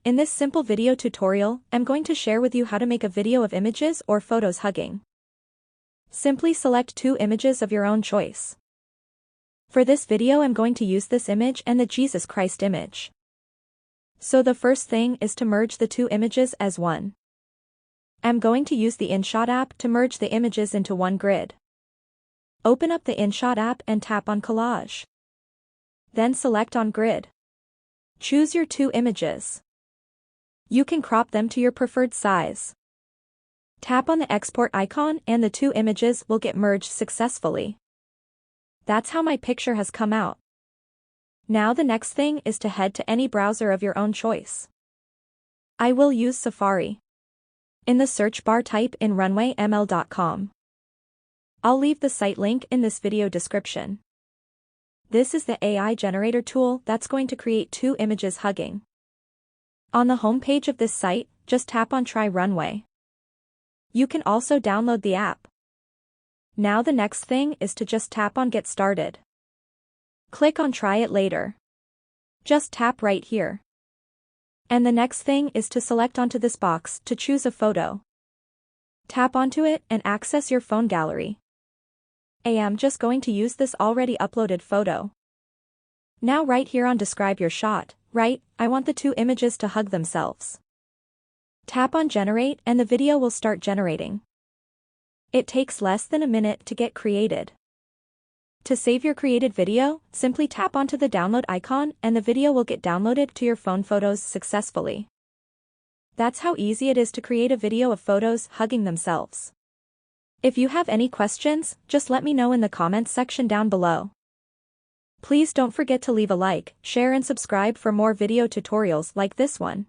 In this simple video tutorial, I'm going to share with you how to make a video of images or photos hugging. Simply select two images of your own choice. For this video I'm going to use this image and the Jesus Christ image. So the first thing is to merge the two images as one. I'm going to use the InShot app to merge the images into one grid. Open up the InShot app and tap on Collage. Then select on Grid. Choose your two images. You can crop them to your preferred size. Tap on the export icon and the two images will get merged successfully. That's how my picture has come out. Now the next thing is to head to any browser of your own choice. I will use Safari. In the search bar type in runwayml.com. I'll leave the site link in this video description. This is the AI generator tool that's going to create two images hugging. On the home page of this site, just tap on Try Runway. You can also download the app. Now the next thing is to just tap on Get Started. Click on Try It Later. Just tap right here. And the next thing is to select onto this box to choose a photo. Tap onto it and access your phone gallery. I am just going to use this already uploaded photo. Now right here on Describe Your Shot, I want the two images to hug themselves. Tap on Generate and the video will start generating. It takes less than a minute to get created. To save your created video, simply tap onto the download icon and the video will get downloaded to your phone photos successfully. That's how easy it is to create a video of photos hugging themselves. If you have any questions, just let me know in the comments section down below. Please don't forget to leave a like, share and subscribe for more video tutorials like this one.